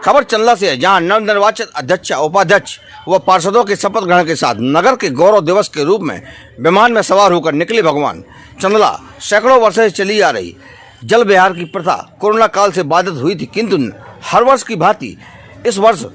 खबर चंदला से है, जहां नवनिर्वाचित अध्यक्ष, उपाध्यक्ष व पार्षदों के शपथ ग्रहण के साथ नगर के गौरव दिवस के रूप में विमान में सवार होकर निकले भगवान। चंदला सैकड़ों वर्षों से चली आ रही जल विहार की प्रथा कोरोना काल से बाधित हुई थी, किंतु हर वर्ष की भांति इस वर्ष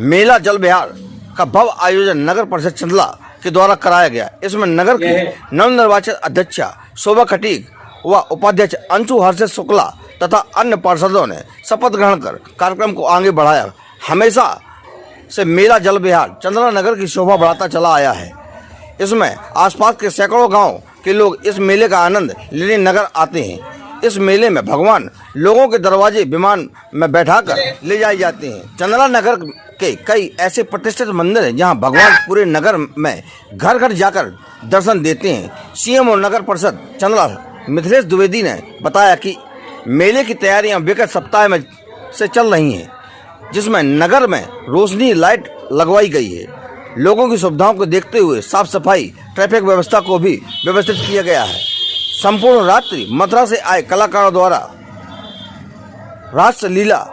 मेला जल विहार का भव्य आयोजन नगर परिषद चंदला के द्वारा कराया गया। इसमें नगर की नवनिर्वाचित अध्यक्ष शोभा खटीक व उपाध्यक्ष अंशु हर्षित शुक्ला तथा अन्य पार्षदों ने शपथ ग्रहण कर कार्यक्रम को आगे बढ़ाया। हमेशा से मेला जल विहार चंदला नगर की शोभा बढ़ाता चला आया है। इसमें आसपास के सैकड़ों गांव के लोग इस मेले का आनंद लेने नगर आते हैं। इस मेले में भगवान लोगों के दरवाजे विमान में बैठाकर ले जाए जाते हैं। चंदला नगर के कई ऐसे प्रतिष्ठित मंदिर हैं जहां भगवान पूरे नगर में घर घर जाकर दर्शन देते हैं। सीएम और नगर परिषद चंदला मिथिलेश द्विवेदी ने बताया कि मेले की तैयारियां विगत सप्ताह में से चल रही हैं, जिसमें नगर में रोशनी लाइट लगवाई गई है। लोगों की सुविधाओं को देखते हुए साफ सफाई, ट्रैफिक व्यवस्था को भी व्यवस्थित किया गया है। संपूर्ण रात्रि मथुरा से आए कलाकारों द्वारा रास लीला,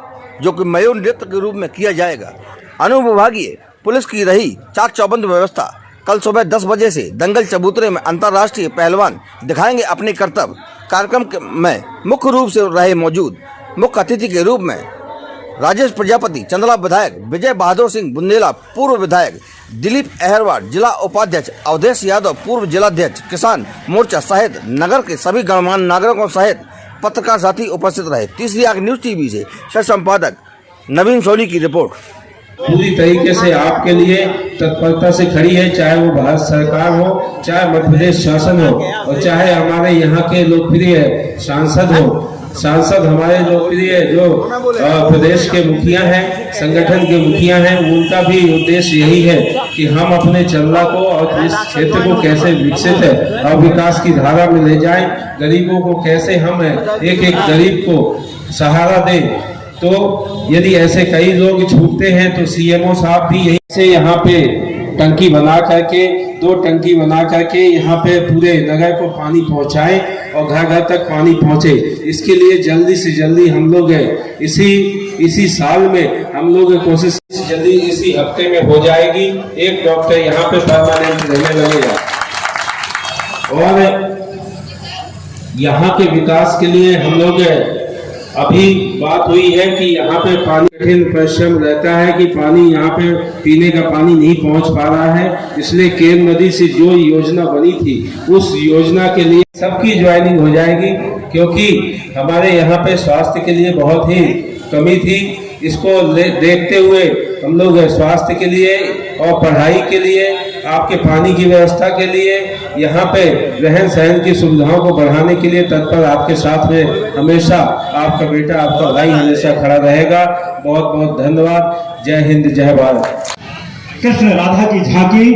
जो कि मयूर नृत्य के रूप में किया जाएगा। अनुविभागीय पुलिस की रही चाक चौबंद व्यवस्था। कल सुबह 10 बजे से दंगल चबूतरे में अंतर्राष्ट्रीय पहलवान दिखाएंगे अपने करतब। कार्यक्रम में मुख्य रूप से रहे मौजूद मुख्य अतिथि के रूप में राजेश प्रजापति, चंदला विधायक विजय बहादुर सिंह बुंदेला, पूर्व विधायक दिलीप अहरवार, जिला उपाध्यक्ष अवधेश यादव, पूर्व जिलाध्यक्ष किसान मोर्चा सहित नगर के सभी गणमान्य नागरिकों सहित पत्रकार साथी उपस्थित रहे। तीसरी आंख न्यूज टीवी से सह संपादक नवीन सोनी की रिपोर्ट। पूरी तरीके से आपके लिए तत्परता से खड़ी है, चाहे वो भारत सरकार हो, चाहे मध्य प्रदेश शासन हो, और चाहे हमारे यहाँ के लोकप्रिय सांसद हो। सांसद हमारे लोकप्रिय जो प्रदेश के मुखिया हैं, संगठन के मुखिया हैं, उनका भी उद्देश्य यही है कि हम अपने चंदला को और इस क्षेत्र को कैसे विकसित है और विकास की धारा में ले जाएं, गरीबों को कैसे हम एक एक गरीब को सहारा दें। तो यदि ऐसे कई लोग छूटते हैं तो सीएमओ साहब भी यहीं से यहाँ पे टंकी बना करके, 2 टंकी बना करके यहाँ पे पूरे नगर को पानी पहुँचाएं और घर घर तक पानी पहुँचे। इसके लिए जल्दी से जल्दी हम लोग इसी साल में हम लोग कोशिश जल्दी इसी हफ्ते में हो जाएगी। एक डॉक्टर यहाँ पे परमानेंट रहने लगेगा और यहाँ के विकास के लिए हम लोग अभी बात हुई है कि यहाँ पे पानी कठिन परिश्रम रहता है कि पानी यहाँ पे पीने का पानी नहीं पहुँच पा रहा है। इसलिए केन नदी से जो योजना बनी थी उस योजना के लिए सबकी ज्वाइनिंग हो जाएगी, क्योंकि हमारे यहाँ पे स्वास्थ्य के लिए बहुत ही कमी थी। इसको देखते हुए हम लोग स्वास्थ्य के लिए और पढ़ाई के लिए, आपके पानी की व्यवस्था के लिए, यहाँ पे रहन सहन की सुविधाओं को बढ़ाने के लिए तत्पर आपके साथ में हमेशा आपका बेटा, आपका भाई हमेशा खड़ा रहेगा। बहुत बहुत धन्यवाद। जय हिंद, जय भारत। कृष्ण राधा की झांकी,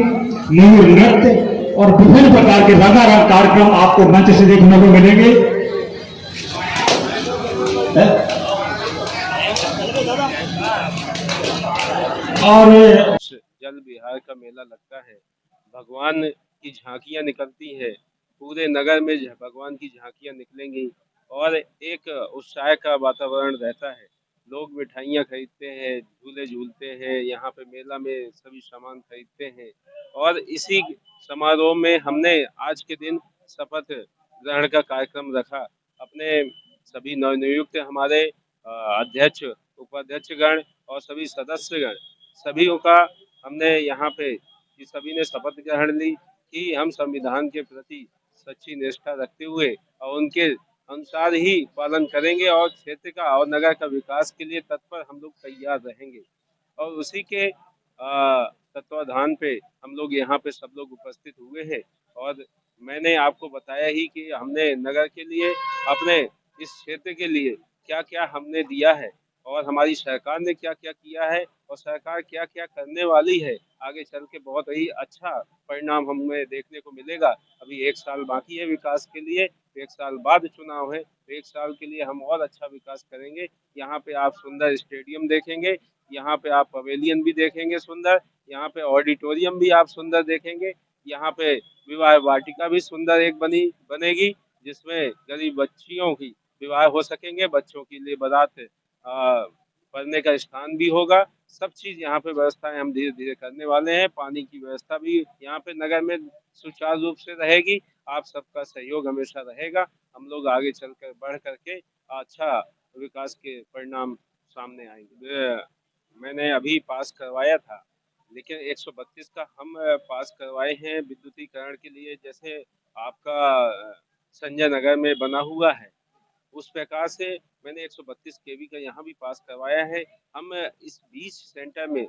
मयूर नृत्य और विभिन्न प्रकार के रंगारंग कार्यक्रम आपको मंच से देखने को मिलेंगे। और जल विहार का मेला लगता है, भगवान की झांकियां निकलती है, पूरे नगर में भगवान की झांकियां निकलेंगी और एक उत्साह का वातावरण रहता है। लोग मिठाइयाँ खरीदते हैं, झूले झूलते हैं, यहाँ पे मेला में सभी सामान खरीदते हैं। और इसी समारोह में हमने आज के दिन शपथ ग्रहण का कार्यक्रम रखा। अपने सभी नवनियुक्त हमारे अध्यक्ष, उपाध्यक्षगण और सभी सदस्यगण, सभी का हमने यहाँ पे कि सभी ने शपथ ग्रहण ली कि हम संविधान के प्रति सच्ची निष्ठा रखते हुए और उनके अनुसार ही पालन करेंगे और क्षेत्र का और नगर का विकास के लिए तत्पर हम लोग तैयार रहेंगे। और उसी के तत्वाधान पे हम लोग यहाँ पे सब लोग उपस्थित हुए हैं। और मैंने आपको बताया ही कि हमने नगर के लिए, अपने इस क्षेत्र के लिए क्या क्या हमने दिया है और हमारी सरकार ने क्या क्या किया है और सरकार क्या क्या करने वाली है। आगे चल के बहुत ही अच्छा परिणाम हमें देखने को मिलेगा। अभी 1 साल बाकी है विकास के लिए, 1 साल बाद चुनाव है, 1 साल के लिए हम और अच्छा विकास करेंगे। यहाँ पे आप सुंदर स्टेडियम देखेंगे, यहाँ पे आप पवेलियन भी देखेंगे सुंदर, यहाँ पे ऑडिटोरियम भी आप सुंदर देखेंगे, यहाँ पे विवाह वाटिका भी सुंदर एक बनेगी, जिसमें गरीब बच्चियों की विवाह हो सकेंगे, बच्चों के लिए बारात पढ़ने का स्थान भी होगा। सब चीज यहाँ पे व्यवस्थाएं हम धीरे धीरे करने वाले हैं। पानी की व्यवस्था भी यहाँ पे नगर में सुचारू रूप से रहेगी। आप सबका सहयोग हमेशा रहेगा। हम लोग आगे चलकर बढ़ करके अच्छा विकास के परिणाम सामने आएंगे। मैंने अभी पास करवाया था, लेकिन 132 का हम पास करवाए हैं विद्युतीकरण के लिए। जैसे आपका संजय नगर में बना हुआ है, उस प्रकार से मैंने 132 केवी का यहाँ भी पास करवाया है। हम इस 20 सेंटर में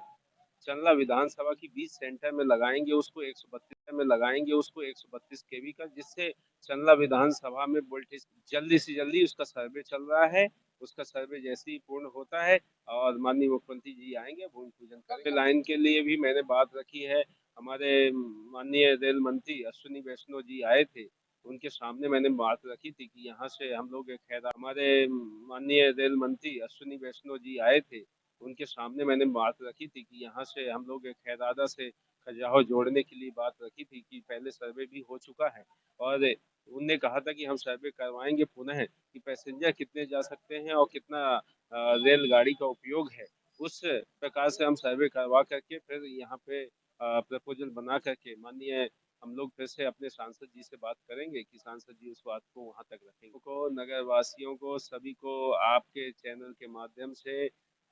चंदला विधानसभा की 20 सेंटर में लगाएंगे, उसको 132 में लगाएंगे, उसको 132 केवी का, जिससे चंदला विधानसभा में वोल्टेज जल्दी से जल्दी, उसका सर्वे चल रहा है। उसका सर्वे जैसे ही पूर्ण होता है और माननीय मुख्यमंत्री जी आएंगे, भूमि पूजन करेंगे। लाइन के लिए भी मैंने बात रखी है। हमारे माननीय रेल मंत्री अश्विनी वैष्णव जी आए थे, उनके सामने मैंने बात रखी थी कि यहाँ से हम लोग हमारे माननीय रेल मंत्री अश्विनी वैष्णव जी आए थे, उनके सामने मैंने बात रखी थी कि यहाँ से हम लोग खैरादा से खजुराहो जोड़ने के लिए बात रखी थी कि पहले सर्वे भी हो चुका है और उनने कहा था कि हम सर्वे करवाएंगे पुनः कि पैसेंजर कितने जा सकते हैं और कितना रेलगाड़ी का उपयोग है। उस प्रकार से हम सर्वे करवा करके फिर यहाँ पे प्रपोजल बना करके माननीय हम लोग फिर से अपने सांसद जी से बात करेंगे कि सांसद जी उस बात को वहाँ तक रखेंगे। को नगर वासियों को सभी को आपके चैनल के माध्यम से,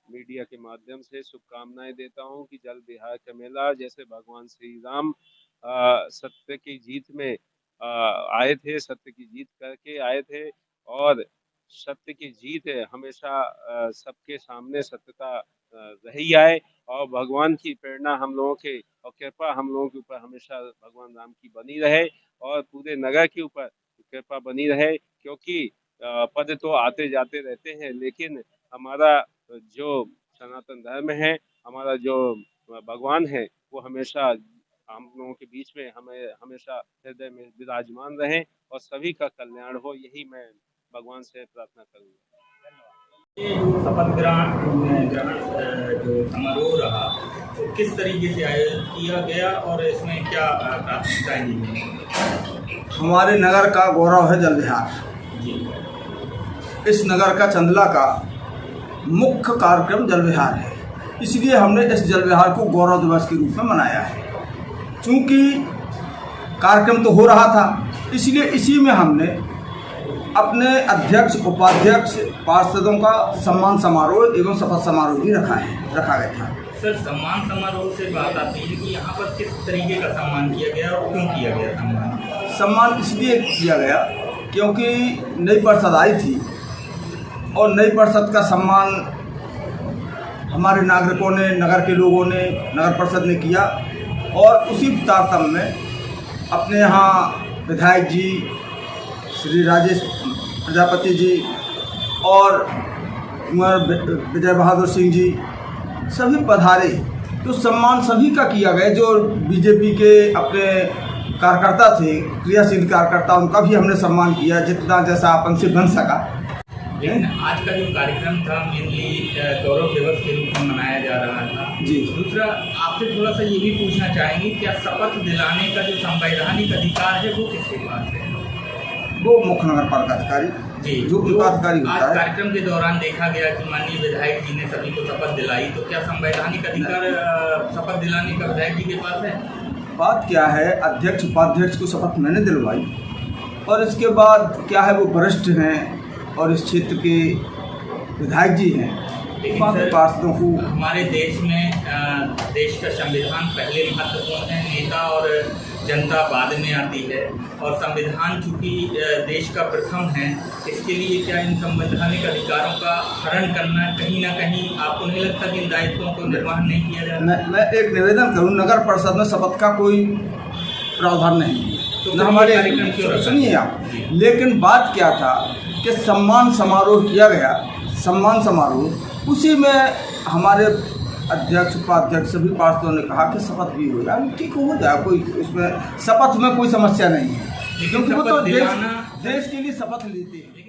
मीडिया के माध्यम से शुभकामनाएं देता हूं कि जल बिहार का मेला, जैसे भगवान श्री राम सत्य की जीत में आए थे, सत्य की जीत करके आए थे और सत्य की जीत हमेशा सबके सामने सत्यता रही आए और भगवान की प्रेरणा हम लोगों के और कृपा हम लोगों के ऊपर हमेशा भगवान राम की बनी रहे और पूरे नगर के ऊपर कृपा बनी रहे। क्योंकि पद तो आते जाते रहते हैं, लेकिन हमारा जो सनातन धर्म है, हमारा जो भगवान है, वो हमेशा हम लोगों के बीच में हमें हमेशा हृदय में विराजमान रहे और सभी का कल्याण हो, यही मैं भगवान से प्रार्थना करूंगा। ये जो शपथ ग्रहण जो समारोह रहा, तो किस तरीके से आयोजित किया गया और इसमें क्या प्राथमिकताएं दी गई? हमारे नगर का गौरव है जल विहार। इस नगर का चंदला का मुख्य कार्यक्रम जल विहार है, इसलिए हमने इस जल विहार को गौरव दिवस के रूप में मनाया है। चूँकि कार्यक्रम तो हो रहा था, इसलिए इसी में हमने अपने अध्यक्ष, उपाध्यक्ष, पार्षदों का सम्मान समारोह एवं शपथ समारोह भी रखा गया था। सर, सम्मान समारोह से बात आती है कि यहाँ पर किस तरीके का सम्मान किया गया और क्यों किया गया? सम्मान इसलिए किया गया क्योंकि नई परिषद आई थी और नई परिषद का सम्मान हमारे नागरिकों ने, नगर के लोगों ने, नगर परिषद ने किया और उसी तारतम्य में अपने यहाँ विधायक जी श्री राजेश प्रजापति जी और विजय बहादुर सिंह जी सभी पधारे, तो सम्मान सभी का किया गया। जो बीजेपी के अपने कार्यकर्ता थे, क्रियाशील कार्यकर्ता, उनका भी हमने सम्मान किया जितना जैसा अपन से बन सका। लेकिन आज का जो कार्यक्रम था मेनली गौरव दिवस के रूप में मनाया जा रहा था जी। दूसरा, आपसे थोड़ा सा ये भी पूछना चाहेंगे, क्या शपथ दिलाने का जो संवैधानिक अधिकार है वो किसके पास है? वो मुख्य नगर पालिका अधिकारी जी, जो अधिकारी होता आज है। कार्यक्रम के दौरान देखा गया कि माननीय विधायक जी ने सभी को शपथ दिलाई, तो क्या संवैधानिक अधिकार शपथ दिलाने का विधायक जी के पास है? बात क्या है, अध्यक्ष उपाध्यक्ष को शपथ मैंने दिलवाई और इसके बाद क्या है, वो वरिष्ठ हैं और इस क्षेत्र के विधायक जी हैं, लेकिन पार्षदों को। हमारे देश में देश का संविधान पहले महत्वपूर्ण है, नेता और जनता बाद में आती है और संविधान चूँकि देश का प्रथम है, इसके लिए क्या इन संवैधानिक अधिकारों का हरण करना कहीं ना कहीं आपको नहीं लगता कि इन दायित्वों को निर्वहन नहीं किया जा रहा? मैं एक निवेदन करूं, नगर परिषद में शपथ का कोई प्रावधान नहीं है, तो न हमारे कार्यक्रम क्यों रखा? सुनिए आप। लेकिन बात क्या था कि सम्मान समारोह किया गया, सम्मान समारोह, उसी में हमारे अध्यक्ष उपाध्यक्ष सभी पार्षदों ने कहा कि शपथ भी हो जाए, ठीक हो जाए, कोई उसमें शपथ में कोई समस्या नहीं है, क्योंकि वो तो देश के लिए शपथ लेते हैं।